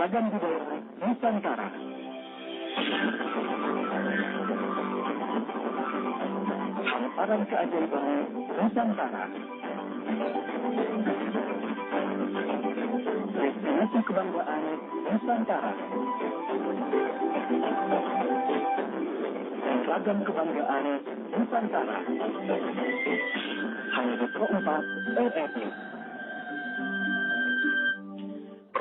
Ragam budaya Nusantara. Hamparan keajaiban Nusantara. Destinasi kebanggaan Nusantara. Dan ragam kebanggaan Nusantara. Hanya di Pro 4 RRI.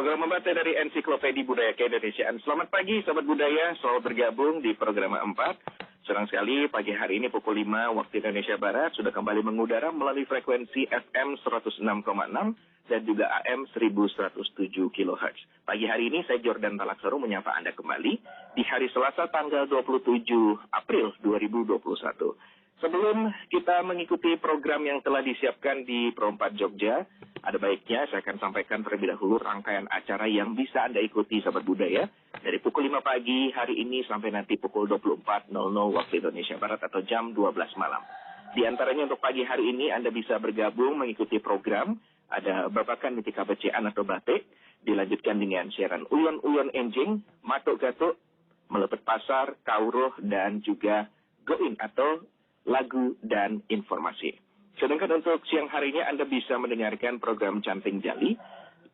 Program membaca dari Ensiklopedia Budaya Keindonesiaan. Selamat pagi, sahabat budaya. Selamat bergabung di program 4. Senang sekali pagi hari ini pukul 5 waktu Indonesia Barat sudah kembali mengudara melalui frekuensi FM 106,6 dan juga AM 1107 kHz. Pagi hari ini saya Jordan Talaksaru menyapa Anda kembali di hari Selasa tanggal 27 April 2021. Sebelum kita mengikuti program yang telah disiapkan di Pro 4 Jogja, ada baiknya saya akan sampaikan terlebih dahulu rangkaian acara yang bisa Anda ikuti, sahabat budaya, dari pukul 5 pagi hari ini sampai nanti pukul 24.00 waktu Indonesia Barat atau jam 12 malam. Di antaranya untuk pagi hari ini Anda bisa bergabung mengikuti program, ada Babakan Niti Kabecian atau Batik, dilanjutkan dengan siaran Uyon-Uyon Enjing, Matuk-Gatuk, Melepet Pasar, Kauruh, dan juga Goin atau lagu dan informasi. Sedangkan untuk siang harinya Anda bisa mendengarkan program Canting Jali,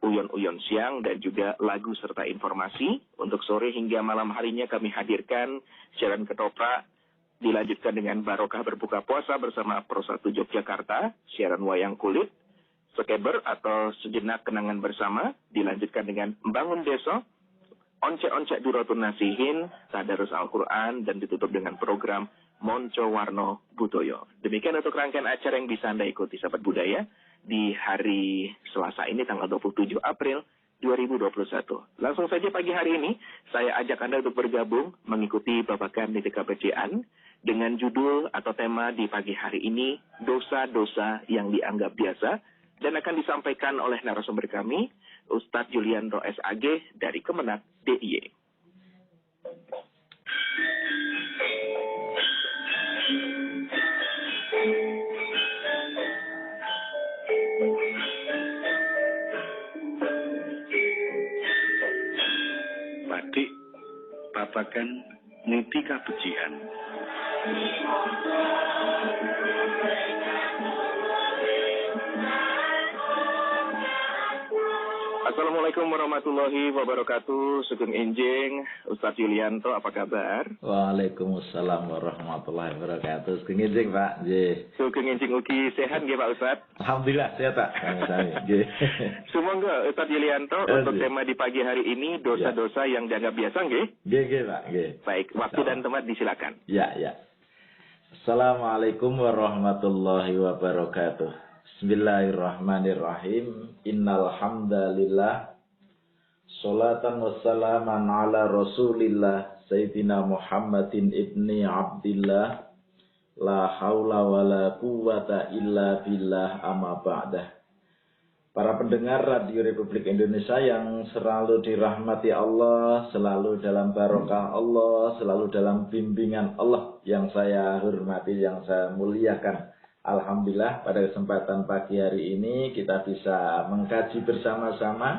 Uyon-Uyon Siang, dan juga lagu serta informasi. Untuk sore hingga malam harinya kami hadirkan siaran ketoprak, dilanjutkan dengan Barokah Berbuka Puasa bersama Pro 1 Yogyakarta, siaran Wayang Kulit, Sekeber atau Sejenak Kenangan Bersama, dilanjutkan dengan Bangun Desa, Oncek-Oncek Duratun Nasihin, Tadarus Al-Quran, dan ditutup dengan program Monco Warno Budoyo. Demikian untuk rangkaian acara yang bisa Anda ikuti, sahabat budaya, di hari Selasa ini tanggal 27 April 2021. Langsung saja pagi hari ini, saya ajak Anda untuk bergabung mengikuti Babakan Niti Kabecian dengan judul atau tema di pagi hari ini, Dosa-dosa yang dianggap biasa, dan akan disampaikan oleh narasumber kami, Ustadz Yulianto SAG dari Kemenak DIY. Batik Babakan Niti Kabecian. Assalamualaikum warahmatullahi wabarakatuh. Sugeng Enjing, Ustadz Yulianto, apa kabar? Waalaikumsalam warahmatullahi wabarakatuh. Sugeng Enjing, Pak. Nggih. Sugeng Enjing ugi sehat nggih, Pak Ustadz? Alhamdulillah sehat, Pak. Sami-sami. Nggih. Sumangga Ustadz Yulianto untuk tema di pagi hari ini, dosa-dosa yang dianggap biasa nggih? Nggih, Pak. Nggih. Baik, waktu dan tempat disilakan. Ya. Assalamualaikum warahmatullahi wabarakatuh. Bismillahirrahmanirrahim. Innal hamdalillah. Sholatan wassalaman ala Rasulillah Sayyidina Muhammadin ibni Abdillah. La haula wala quwata illa billah amma ba'dah. Para pendengar Radio Republik Indonesia yang selalu dirahmati Allah, selalu dalam barokah Allah, selalu dalam bimbingan Allah yang saya hormati, yang saya muliakan. Alhamdulillah pada kesempatan pagi hari ini kita bisa mengkaji bersama-sama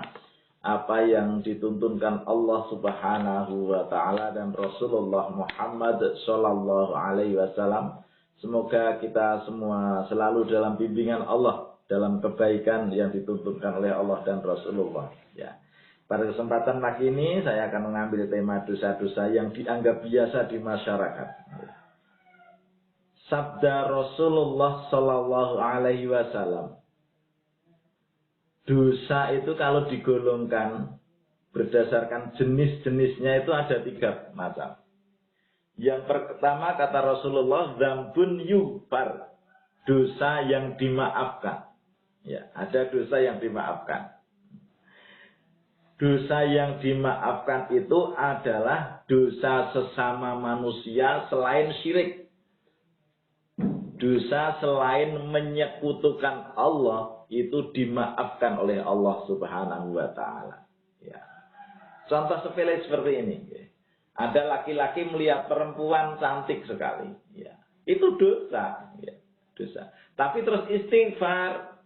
apa yang dituntunkan Allah Subhanahu wa taala dan Rasulullah Muhammad sallallahu alaihi wasallam. Semoga kita semua selalu dalam bimbingan Allah, dalam kebaikan yang dituntunkan oleh Allah dan Rasulullah. Ya. Pada kesempatan pagi ini saya akan mengambil tema dosa-dosa yang dianggap biasa di masyarakat. Sabda Rasulullah Sallallahu Alaihi Wasallam, dosa itu kalau digolongkan berdasarkan jenis-jenisnya itu ada 3 macam. Yang pertama kata Rasulullah, dzambun yughfar, dosa yang dimaafkan. Ya, ada dosa yang dimaafkan. Dosa yang dimaafkan itu adalah dosa sesama manusia selain syirik. Dosa selain menyekutukan Allah itu dimaafkan oleh Allah Subhanahu wa taala. Ya. Contoh sepele seperti ini. Ada laki-laki melihat perempuan cantik sekali, ya. Itu dosa, ya. Dosa. Tapi terus istighfar,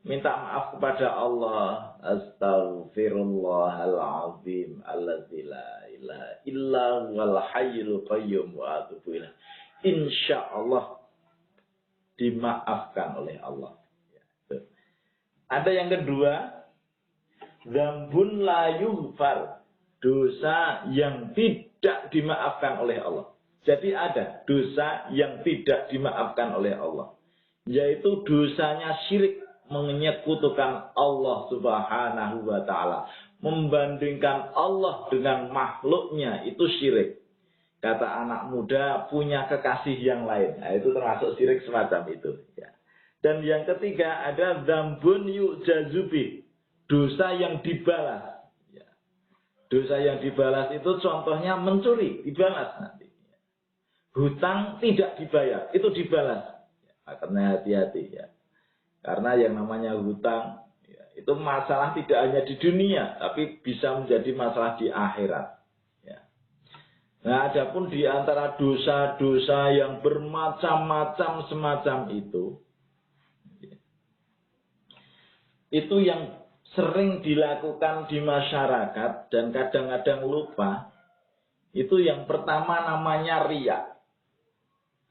minta maaf kepada Allah. Astaghfirullahalazim alladzi la ilaha illa huwal hayyul qayyum wa atubu ilaih. Insyaallah dimaafkan oleh Allah. Ya. Ada yang kedua, dzambun la yughfar, dosa yang tidak dimaafkan oleh Allah. Jadi ada dosa yang tidak dimaafkan oleh Allah, yaitu dosanya syirik, menyekutukan Allah Subhanahu wa taala, membandingkan Allah dengan makhluknya, itu syirik. Kata anak muda, punya kekasih yang lain. Nah, itu termasuk syirik semacam itu, ya. Dan yang ketiga ada dzambun yujazubi, dosa yang dibalas. Dosa yang dibalas itu contohnya mencuri, dibalas nanti. Hutang tidak dibayar, itu dibalas. Ya, karena hati-hati, ya. Karena yang namanya hutang, ya, itu masalah tidak hanya di dunia, tapi bisa menjadi masalah di akhirat. Ya. Nah, adapun di antara dosa-dosa yang bermacam-macam semacam itu, ya, itu yang sering dilakukan di masyarakat dan kadang-kadang lupa, itu yang pertama namanya riya,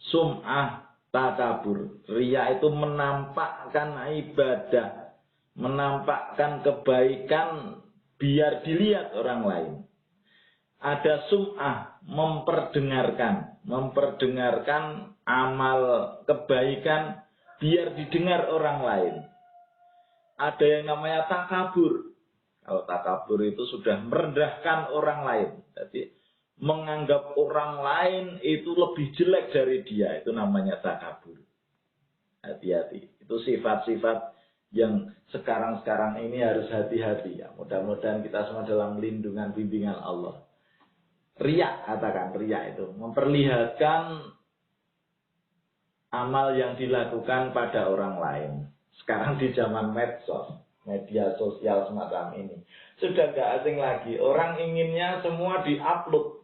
sum'ah, takabur. Riya itu menampakkan ibadah, menampakkan kebaikan biar dilihat orang lain. Ada sum'ah, memperdengarkan amal kebaikan biar didengar orang lain. Ada yang namanya takabur. Kalau takabur itu sudah merendahkan orang lain. Jadi menganggap orang lain itu lebih jelek dari dia. Itu namanya takabur. Hati-hati. Itu sifat-sifat yang sekarang-sekarang ini harus hati-hati. Ya. Mudah-mudahan kita semua dalam lindungan bimbingan Allah. Riya, katakan riya itu. Memperlihatkan amal yang dilakukan pada orang lain. Sekarang di zaman medsos, media sosial semacam ini, sudah gak asing lagi. Orang inginnya semua diupload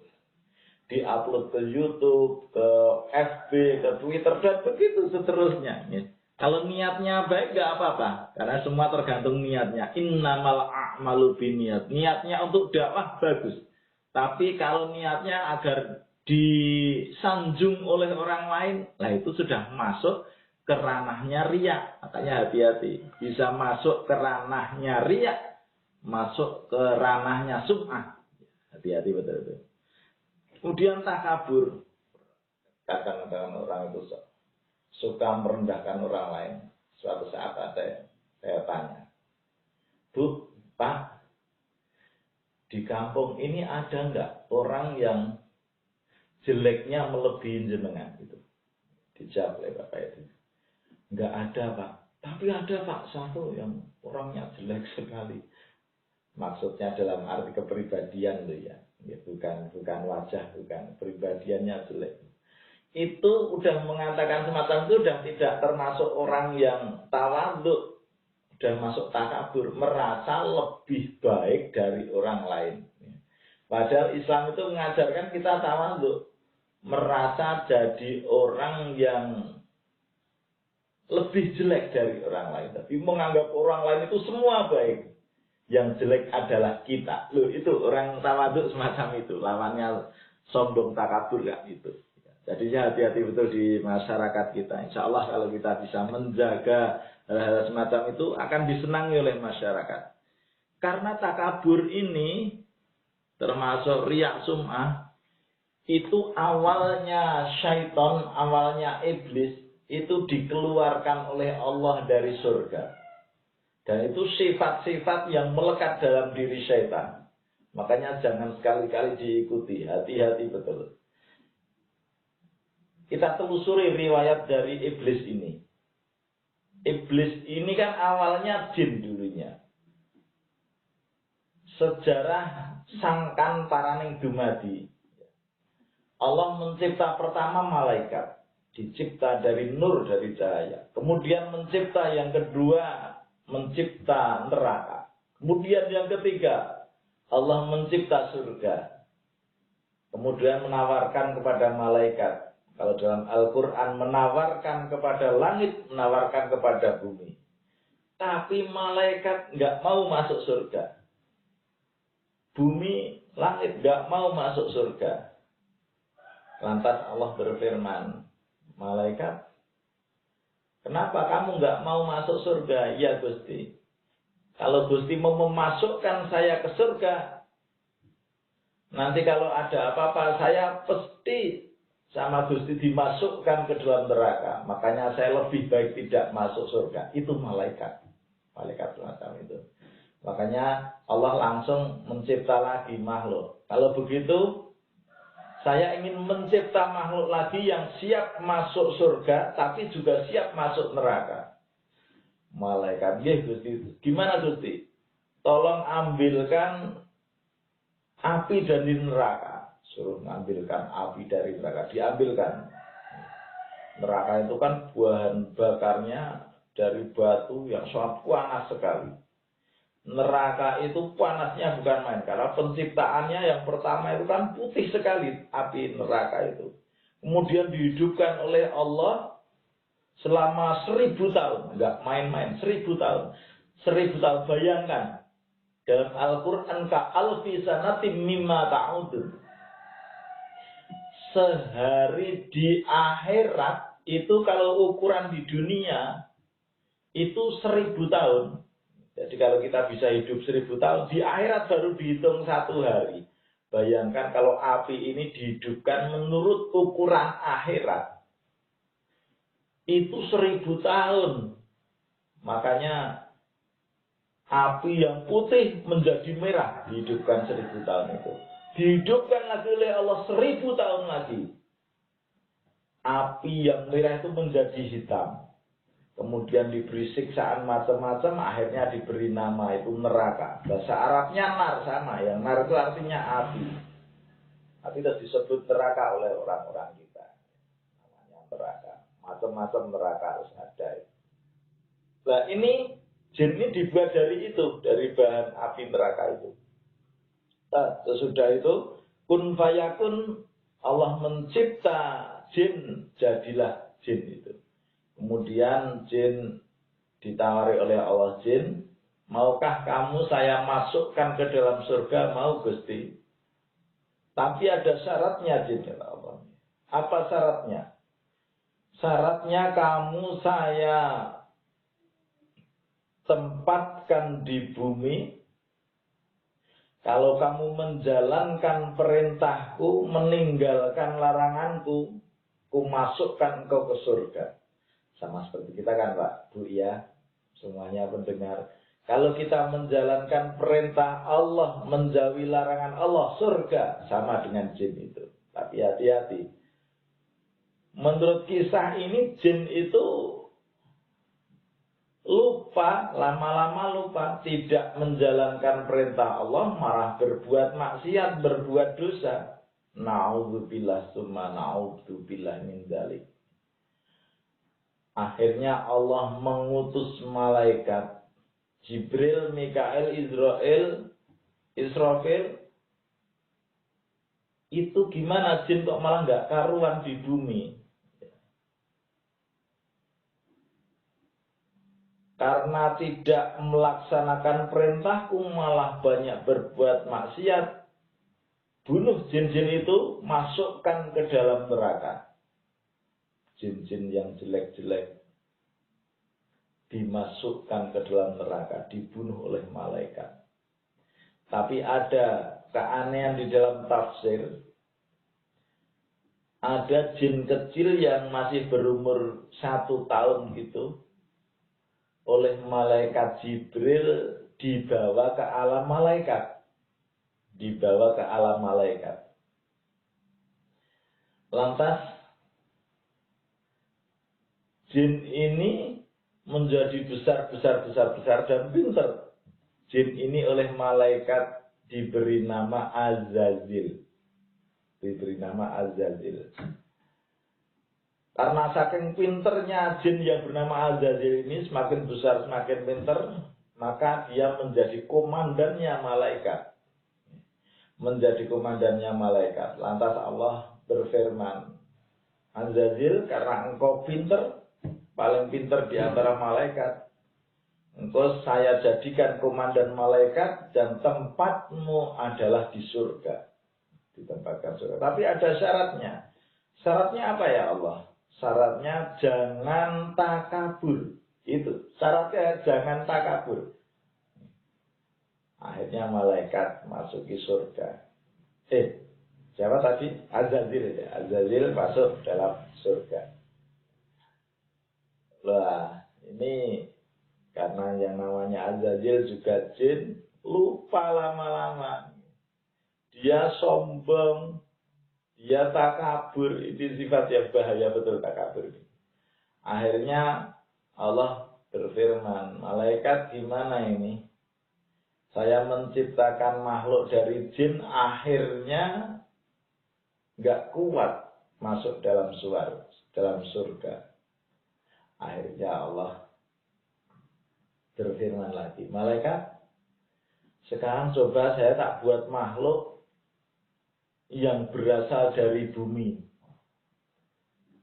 ke YouTube, ke FB, ke Twitter, dan begitu seterusnya. Kalau niatnya baik gak apa-apa, karena semua tergantung niatnya. Innamal a'malu binniyat. Niatnya untuk dakwah bagus. Tapi kalau niatnya agar disanjung oleh orang lain, nah itu sudah masuk ke ranahnya riya. Makanya hati-hati. Bisa masuk ke ranahnya riya, masuk ke ranahnya sum'ah. Hati-hati betul-betul. Kemudian takabur. Kadang-kadang orang itu suka merendahkan orang lain. Suatu saat saya tanya, Bu, Pak, di kampung ini ada enggak orang yang jeleknya melebihi jenengan? Gitu. Dijawab oleh Bapak itu. Enggak ada, Pak. Tapi ada, Pak, satu yang orangnya jelek sekali. Maksudnya dalam arti kepribadian loh ya. Bukan wajah, bukan. Kepribadiannya jelek. Itu udah mengatakan semacam itu udah tidak termasuk orang yang tawadhu. Udah masuk takabur. Merasa lebih baik dari orang lain. Padahal Islam itu mengajarkan kita tawadhu. Merasa jadi orang yang lebih jelek dari orang lain. Tapi menganggap orang lain itu semua baik. Yang jelek adalah kita. Loh, itu orang tawadhu semacam itu. Lawannya sombong takabur gak itu. Jadi hati-hati betul di masyarakat kita. Insya Allah kalau kita bisa menjaga hal-hal semacam itu akan disenangi oleh masyarakat. Karena takabur ini termasuk riya sum'ah. Itu awalnya syaitan, awalnya iblis. Itu dikeluarkan oleh Allah dari surga. Dan itu sifat-sifat yang melekat dalam diri syaitan. Makanya jangan sekali-kali diikuti, hati-hati betul. Kita telusuri riwayat dari iblis ini. Iblis ini kan awalnya jin dulunya. Sejarah sangkan paraning dumadi. Allah mencipta pertama malaikat. Dicipta dari nur, dari cahaya. Kemudian mencipta yang kedua, mencipta neraka. Kemudian yang ketiga, Allah mencipta surga. Kemudian menawarkan kepada malaikat. Kalau dalam Al-Quran menawarkan kepada langit, menawarkan kepada bumi. Tapi malaikat nggak mau masuk surga. Bumi, langit nggak mau masuk surga. Lantas Allah berfirman, malaikat, kenapa kamu nggak mau masuk surga? Ya Gusti, kalau Gusti mau memasukkan saya ke surga, nanti kalau ada apa-apa saya pasti sama Gusti dimasukkan ke dalam neraka. Makanya saya lebih baik tidak masuk surga. Itu malaikat. Malaikat semacam itu. Makanya Allah langsung mencipta lagi makhluk. Kalau begitu, saya ingin mencipta makhluk lagi yang siap masuk surga, tapi juga siap masuk neraka. Malaikat, ya Gusti, gimana Gusti? Tolong ambilkan api dari neraka. Suruh mengambilkan api dari neraka. Diambilkan. Neraka itu kan bahan bakarnya dari batu yang sangat panas sekali. Neraka itu panasnya bukan main. Karena penciptaannya yang pertama itu kan putih sekali api neraka itu. Kemudian dihidupkan oleh Allah selama 1000 tahun. Enggak main-main, 1000 tahun. 1000 tahun, bayangkan. Dalam Al-Quran, ka'alfi sanatim mimma ta'udun. Sehari di akhirat, itu kalau ukuran di dunia, itu 1000 tahun. Jadi kalau kita bisa hidup 1000 tahun, di akhirat baru dihitung 1 hari. Bayangkan kalau api ini dihidupkan menurut ukuran akhirat. Itu 1000 tahun. Makanya api yang putih menjadi merah dihidupkan 1000 tahun itu. Dihidupkan lagi oleh Allah 1000 tahun lagi. Api yang merah itu menjadi hitam. Kemudian diberi siksaan macam-macam, akhirnya diberi nama itu neraka. Bahasa Arabnya nar sama, yang nar itu artinya api. Tapi itu disebut neraka oleh orang-orang kita. Namanya neraka. Macam-macam neraka harus ada. Nah ini, jin ini dibuat dari itu, dari bahan api neraka itu. Nah, sesudah itu, kun fayakun, Allah mencipta jin, jadilah jin itu. Kemudian jin ditawari oleh Allah, jin, maukah kamu saya masukkan ke dalam surga? Mau Gusti. Tapi ada syaratnya, jin, kata Allah. Apa syaratnya? Syaratnya kamu saya tempatkan di bumi. Kalau kamu menjalankan perintahku, meninggalkan laranganku, ku masukkan engkau ke surga. Sama seperti kita kan Pak, Bu ya, semuanya pendengar. Kalau kita menjalankan perintah Allah, menjauhi larangan Allah, surga. Sama dengan jin itu. Tapi hati-hati. Menurut kisah ini, jin itu lupa, lama-lama lupa. Tidak menjalankan perintah Allah, malah berbuat maksiat, berbuat dosa. Na'udzubillah summa na'udzubillah min dzalik. Akhirnya Allah mengutus malaikat Jibril, Mikael, Israfil. Itu gimana jin kok malah nggak karuan di bumi? Karena tidak melaksanakan perintahku malah banyak berbuat maksiat. Bunuh jin-jin itu, masukkan ke dalam neraka. Jin-jin yang jelek-jelek dimasukkan ke dalam neraka, dibunuh oleh malaikat. Tapi ada keanehan di dalam tafsir. Ada jin kecil yang masih berumur 1 tahun gitu, oleh malaikat Jibril dibawa ke alam malaikat. dibawa ke alam malaikat. Lantas jin ini menjadi besar dan pintar. Jin ini oleh malaikat diberi nama Azazil. Karena saking pinternya jin yang bernama Azazil ini, semakin besar semakin pintar, maka dia menjadi komandannya malaikat. Lantas Allah berfirman, Azazil, karena engkau pinter, paling pinter di antara malaikat, engkau saya jadikan komandan malaikat dan tempatmu adalah di surga. Ditempatkan surga. Tapi ada syaratnya. Syaratnya apa ya Allah? Syaratnya jangan takabur. Itu. Syaratnya jangan takabur. Akhirnya malaikat masuki surga. Siapa tadi? Azazil ya. Azazil masuk dalam surga. Lah, ini karena yang namanya Azazil juga jin, lupa lama-lama. Dia sombong, dia takabur. Ini sifat yang bahaya betul, takabur ini. Akhirnya Allah berfirman, malaikat gimana ini? Saya menciptakan makhluk dari jin, akhirnya nggak kuat masuk dalam surga. Akhirnya Allah berfirman lagi, malaikat, sekarang coba saya tak buat makhluk yang berasal dari bumi.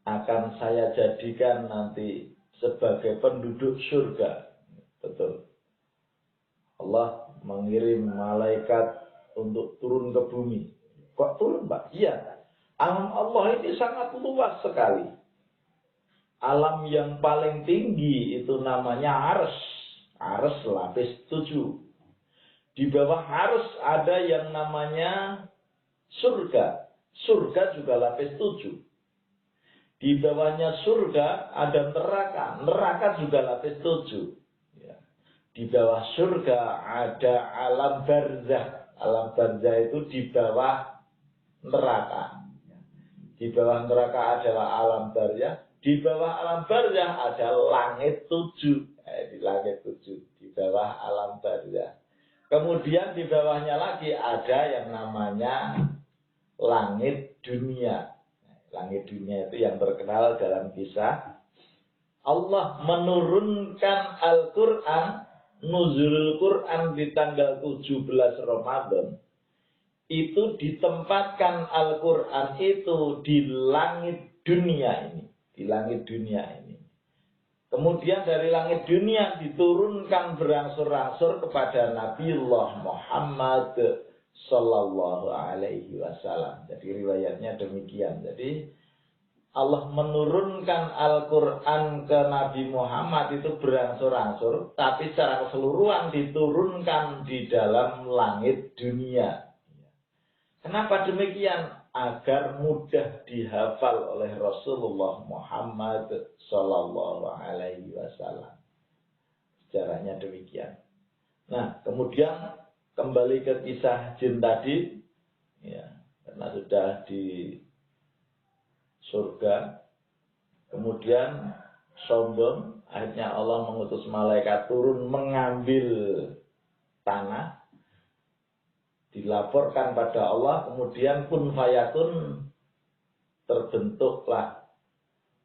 Akan saya jadikan nanti sebagai penduduk surga. Betul. Allah mengirim malaikat untuk turun ke bumi. Kok turun, Pak? Iya. Alam Allah ini sangat luas sekali. Alam yang paling tinggi itu namanya Ars. Ars lapis 7. Di bawah Ars ada yang namanya surga. Surga juga lapis 7. Di bawahnya surga ada neraka. Neraka juga lapis 7. Ya. Di bawah surga ada alam barzah. Alam barzah itu di bawah neraka. Di bawah neraka adalah alam barzah. Di bawah alam barzah ada langit 7. Di langit 7. Di bawah alam barzah. Kemudian di bawahnya lagi ada yang namanya langit dunia. Langit dunia itu yang terkenal dalam kisah Allah menurunkan Al-Quran, nuzulul Quran di tanggal 17 Ramadan. Itu ditempatkan Al-Quran itu di langit dunia ini. Di langit dunia ini. Kemudian dari langit dunia diturunkan berangsur-angsur kepada Nabiullah Muhammad Sallallahu Alaihi Wasallam. Jadi riwayatnya demikian. Jadi Allah menurunkan Al-Quran ke Nabi Muhammad itu berangsur-angsur, tapi secara keseluruhan diturunkan di dalam langit dunia. Kenapa demikian? Agar mudah dihafal oleh Rasulullah Muhammad Sallallahu Alaihi Wasallam. Sejarahnya demikian. Nah, kemudian kembali ke kisah jin tadi, ya, karena sudah di surga, kemudian sombong, akhirnya Allah mengutus malaikat turun mengambil tanah, dilaporkan pada Allah, kemudian kun fayakun, terbentuklah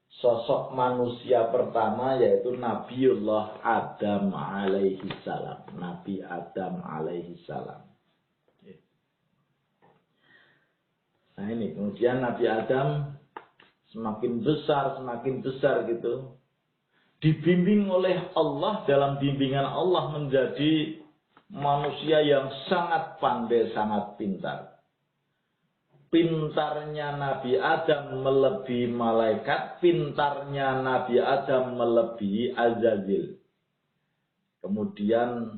sosok manusia pertama, yaitu Nabiullah Adam alaihi salam. Nabi Adam alaihi salam. Nah ini, kemudian Nabi Adam semakin besar gitu. Dibimbing oleh Allah, dalam bimbingan Allah menjadi manusia yang sangat pandai, sangat pintar. Pintarnya Nabi Adam melebihi malaikat, pintarnya Nabi Adam melebihi Azazil. Kemudian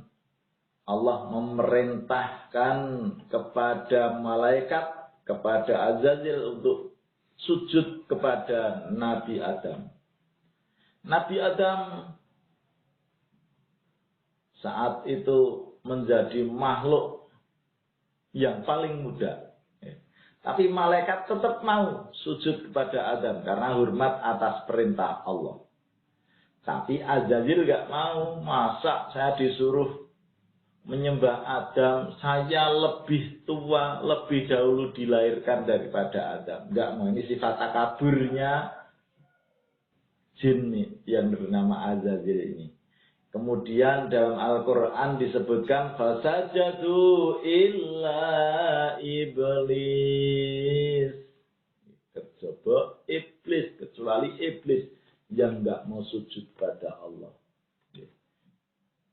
Allah memerintahkan kepada malaikat, kepada Azazil untuk sujud kepada Nabi Adam. Nabi Adam saat itu menjadi makhluk yang paling muda. Tapi malaikat tetap mau sujud kepada Adam karena hormat atas perintah Allah. Tapi Azazil gak mau. Masa saya disuruh menyembah Adam, saya lebih tua, lebih dahulu dilahirkan daripada Adam. Gak mau, ini sifat takaburnya jin yang bernama Azazil ini. Kemudian dalam Al-Quran disebutkan fasajadu illa iblis. Kejaba iblis, kecuali iblis yang enggak mau sujud pada Allah.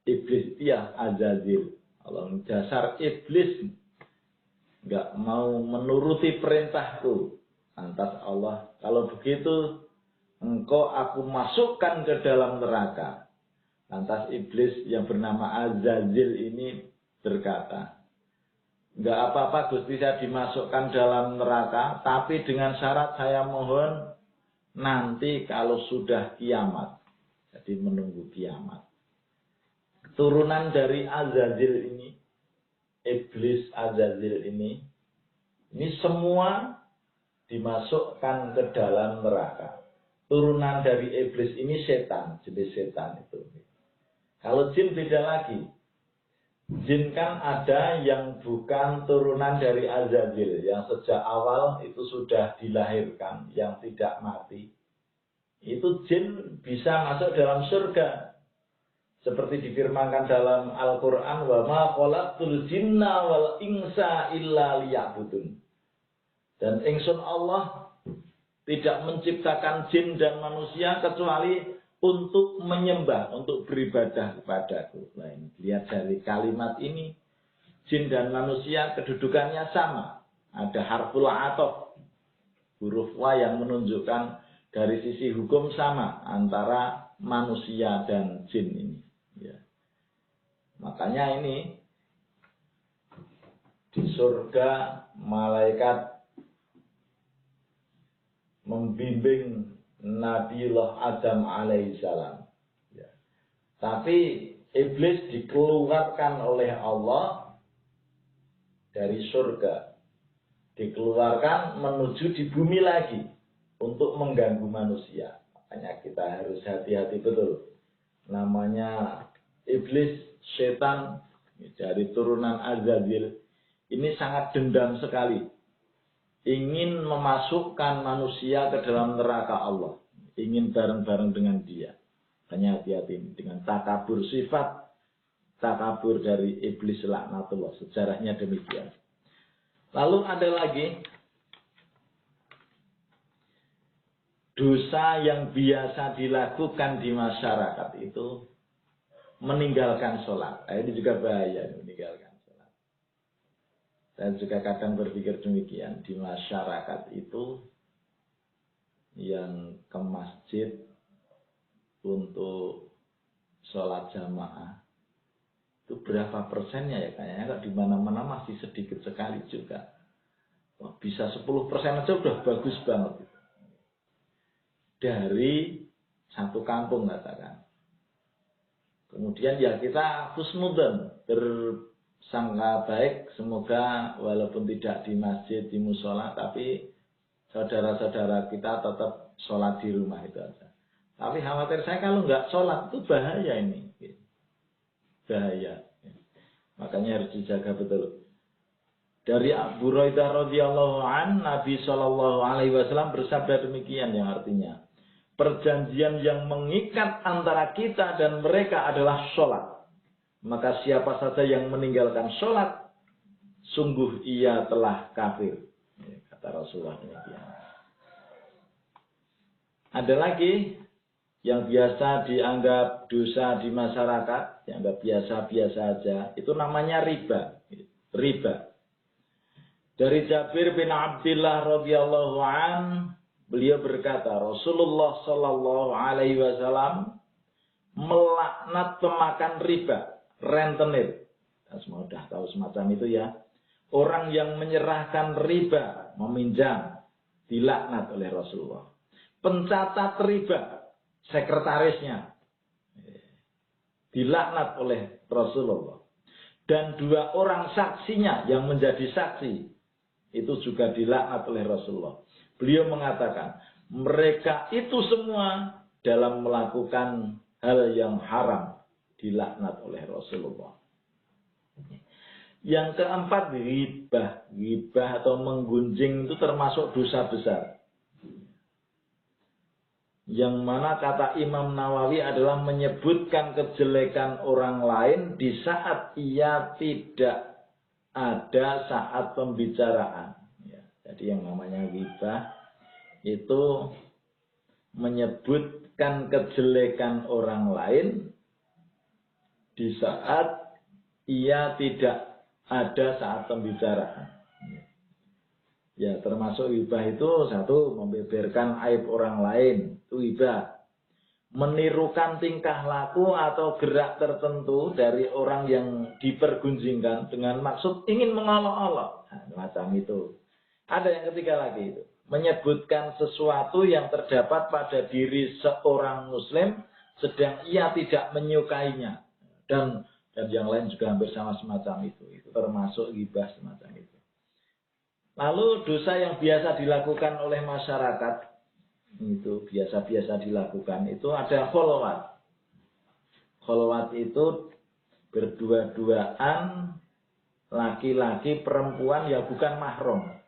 Iblis ya Azazil. Allah dasar iblis enggak mau menuruti perintahku. Lantas Allah, kalau begitu engkau aku masukkan ke dalam neraka. Lantas iblis yang bernama Azazil ini berkata, enggak apa-apa Gusti, saya dimasukkan dalam neraka, tapi dengan syarat saya mohon nanti kalau sudah kiamat. Jadi menunggu kiamat. Keturunan dari Azazil ini, iblis Azazil ini semua dimasukkan ke dalam neraka. Turunan dari iblis ini setan, jenis setan itu. Kalau jin beda lagi. Jin kan ada yang bukan turunan dari Azazil, yang sejak awal itu sudah dilahirkan, yang tidak mati. Itu jin bisa masuk dalam surga. Seperti difirmankan dalam Al-Quran, wa ma khalaqtul jinna wal insa illa liya'budun. Dan ingsun Allah tidak menciptakan jin dan manusia kecuali untuk menyembah, untuk beribadah kepadaku. Nah, ini, lihat dari kalimat ini, jin dan manusia kedudukannya sama. Ada harful atof, huruf wa yang menunjukkan dari sisi hukum sama antara manusia dan jin ini. Ya. Makanya ini di surga malaikat membimbing Nabiullah Adam alaihissalam. Ya. Tapi iblis dikeluarkan oleh Allah dari surga. Dikeluarkan menuju di bumi lagi untuk mengganggu manusia. Makanya kita harus hati-hati betul. Namanya iblis, setan dari turunan Azazil. Ini sangat dendam sekali. Ingin memasukkan manusia ke dalam neraka Allah. Ingin bareng-bareng dengan dia. Hanya hati-hati dengan takabur, sifat takabur dari iblis laknatullah. Sejarahnya demikian. Lalu ada lagi dosa yang biasa dilakukan di masyarakat itu meninggalkan sholat. Ini juga bahaya, meninggalkan. Saya juga kadang berpikir demikian. Di masyarakat itu yang ke masjid untuk sholat jamaah itu berapa persennya ya? Kayaknya kalau di mana-mana masih sedikit sekali juga. Wah, bisa 10% aja udah bagus banget. Dari satu kampung katakan. Kemudian ya kita husnudzon, sangka baik, semoga walaupun tidak di masjid, di musola, tapi saudara-saudara kita tetap sholat di rumah itu aja. Tapi khawatir saya kalau nggak sholat itu bahaya ini, bahaya. Makanya harus dijaga betul. Dari Abu Hurairah radhiyallahu an, Nabi Shallallahu Alaihi Wasallam bersabda demikian, yang artinya perjanjian yang mengikat antara kita dan mereka adalah sholat. Maka siapa saja yang meninggalkan sholat, sungguh ia telah kafir. Kata Rasulullah demikian. Ada lagi yang biasa dianggap dosa di masyarakat, dianggap biasa-biasa aja. Itu namanya riba. Riba. Dari Jabir bin Abdullah radhiyallahu an, beliau berkata, Rasulullah Shallallahu Alaihi Wasallam melaknat pemakan riba. Rentenir, kita semua sudah tahu semacam itu ya. Orang yang menyerahkan riba, meminjam, dilaknat oleh Rasulullah. Pencatat riba, sekretarisnya, dilaknat oleh Rasulullah. dan 2 orang saksinya yang menjadi saksi itu juga dilaknat oleh Rasulullah. Beliau mengatakan, mereka itu semua dalam melakukan hal yang haram dilaknat oleh Rasulullah. Yang keempat, ghibah. Ghibah atau menggunjing itu termasuk dosa besar. Yang mana kata Imam Nawawi adalah menyebutkan kejelekan orang lain di saat ia tidak ada saat pembicaraan. Ya, jadi yang namanya ghibah itu menyebutkan kejelekan orang lain di saat ia tidak ada saat pembicaraan. Ya, termasuk ghibah itu satu, membeberkan aib orang lain, itu ghibah. Menirukan tingkah laku atau gerak tertentu dari orang yang dipergunjingkan dengan maksud ingin mengolok-olok. Nah, macam itu. Ada yang ketiga lagi itu, menyebutkan sesuatu yang terdapat pada diri seorang muslim sedang ia tidak menyukainya. Dan yang lain juga hampir sama semacam itu. Itu termasuk ghibah semacam itu. Lalu dosa yang biasa dilakukan oleh masyarakat, itu biasa-biasa dilakukan, itu ada kholwat. Kholwat itu berdua-duaan laki-laki perempuan yang bukan mahram.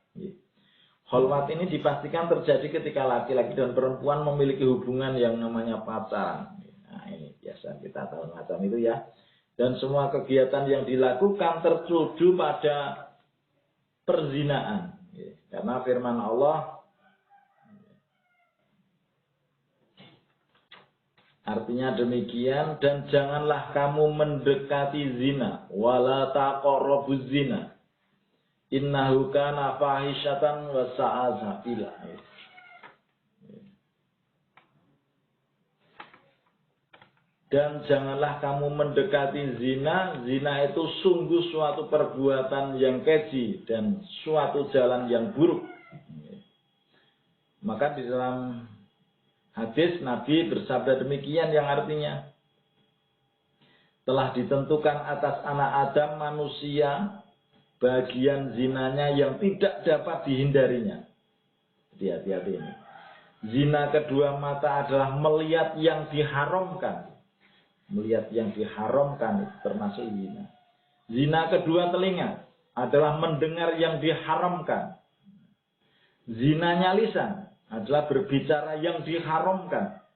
Kholwat ini dipastikan terjadi ketika laki-laki dan perempuan memiliki hubungan yang namanya pacaran. Nah ini biasa kita tahu macam itu ya. Dan semua kegiatan yang dilakukan tertuju pada perzinaan. Karena firman Allah artinya demikian, dan janganlah kamu mendekati zina, wala taqrabuz zina. Innahu kana fahisyatan wa sa'a sabila. Dan janganlah kamu mendekati zina. Zina itu sungguh suatu perbuatan yang keji dan suatu jalan yang buruk. Maka di dalam hadis Nabi bersabda demikian, yang artinya telah ditentukan atas anak Adam manusia bagian zinanya yang tidak dapat dihindarinya. Hati-hati ini. Zina kedua mata adalah melihat yang diharamkan. Melihat yang diharamkan itu termasuk zina. Zina kedua telinga adalah mendengar yang diharamkan. Zinanya lisan adalah berbicara yang diharamkan.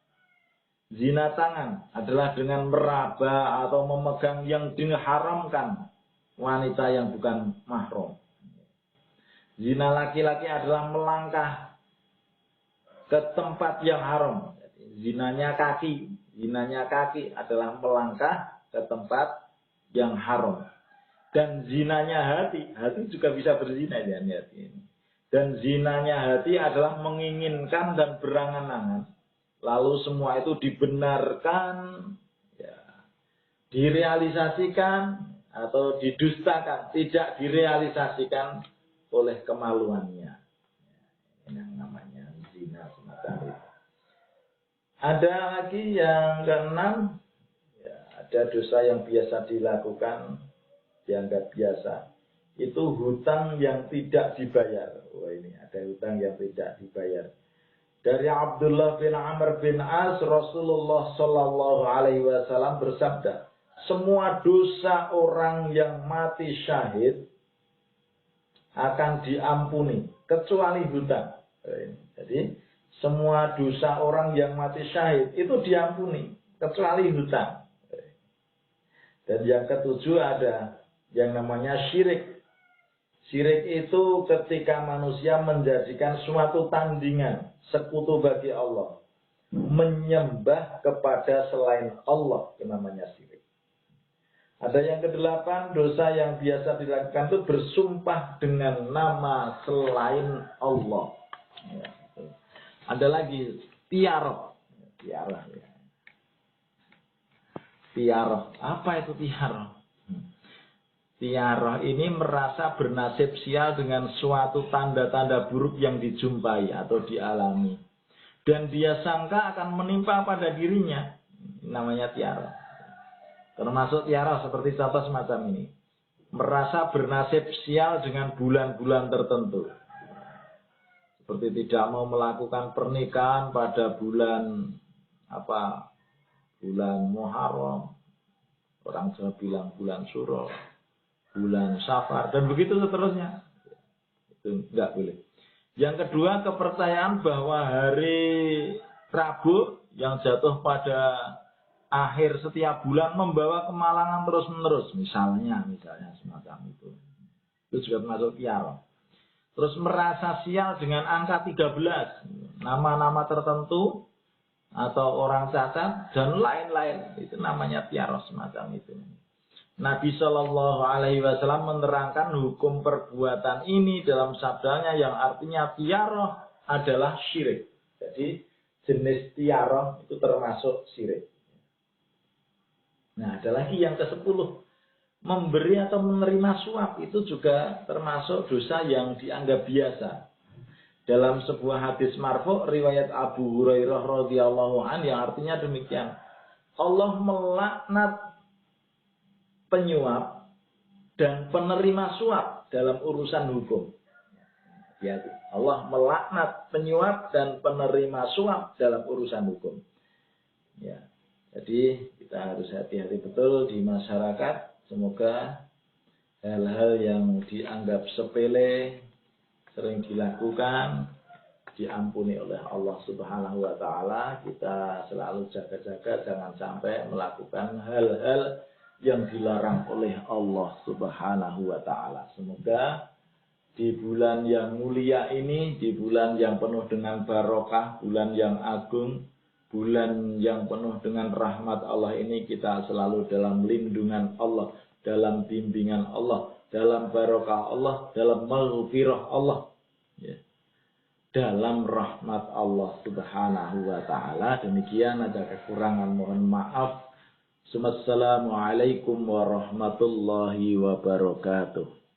Zina tangan adalah dengan meraba atau memegang yang diharamkan wanita yang bukan mahram. Zina laki-laki adalah melangkah ke tempat yang haram. Zinanya kaki. Zinanya kaki adalah melangkah ke tempat yang haram. Dan zinanya hati. Hati juga bisa berzina dengan hati ini. Dan zinanya hati adalah menginginkan dan berangan-angan. Lalu semua itu dibenarkan, ya, direalisasikan atau didustakan. Tidak direalisasikan oleh kemaluannya. Ini yang namanya zina semacam itu. Ada lagi yang keenam, ya, ada dosa yang biasa dilakukan, dianggap biasa. Itu hutang yang tidak dibayar. Wah ini ada hutang yang tidak dibayar. Dari Abdullah bin Amr bin As, Rasulullah Shallallahu Alaihi Wasallam bersabda, semua dosa orang yang mati syahid akan diampuni kecuali hutang. Jadi semua dosa orang yang mati syahid itu diampuni kecuali hutang. Dan yang ketujuh ada yang namanya syirik. Syirik itu ketika manusia menjadikan suatu tandingan sekutu bagi Allah, menyembah kepada selain Allah, itu namanya syirik. Ada yang kedelapan, dosa yang biasa dilakukan itu bersumpah dengan nama selain Allah. Ya. Ada lagi tiarah. Tiarah ya. Tiarah. Apa itu tiarah? Tiarah ini merasa bernasib sial dengan suatu tanda-tanda buruk yang dijumpai atau dialami. Dan dia sangka akan menimpa pada dirinya. Namanya tiarah. Termasuk tiarah seperti contoh semacam ini. merasa bernasib sial dengan bulan-bulan tertentu. Seperti tidak mau melakukan pernikahan pada bulan bulan Muharram, orang Jawa bilang bulan Suro, bulan Safar, dan begitu seterusnya. Itu enggak boleh. Yang kedua, kepercayaan bahwa hari Rabu yang jatuh pada akhir setiap bulan membawa kemalangan terus-menerus. Misalnya semacam itu. Itu juga termasuk tiara. Terus merasa sial dengan angka 13. Nama-nama tertentu atau orang cacat dan lain-lain. Itu namanya tiara semacam itu. Nabi Shallallahu Alaihi Wasallam menerangkan hukum perbuatan ini dalam sabdanya yang artinya tiara adalah syirik. Jadi jenis tiara itu termasuk syirik. Nah, ada lagi yang ke-10. Memberi atau menerima suap itu juga termasuk dosa yang dianggap biasa. Dalam sebuah hadis marfu' riwayat Abu Hurairah radhiyallahu an yang artinya demikian. Allah melaknat penyuap dan penerima suap dalam urusan hukum. Ya, Allah melaknat penyuap dan penerima suap dalam urusan hukum. Ya. Jadi kita harus hati-hati betul di masyarakat. Semoga hal-hal yang dianggap sepele sering dilakukan diampuni oleh Allah Subhanahu wa taala. Kita selalu jaga-jaga jangan sampai melakukan hal-hal yang dilarang oleh Allah Subhanahu wa taala. Semoga di bulan yang mulia ini, di bulan yang penuh dengan barokah, bulan yang agung, bulan yang penuh dengan rahmat Allah ini kita selalu dalam lindungan Allah, dalam bimbingan Allah, dalam barokah Allah, dalam maghfirah Allah. Ya. Dalam rahmat Allah Subhanahu wa taala. Demikian, ada kekurangan mohon maaf. Assalamualaikum warahmatullahi wabarakatuh.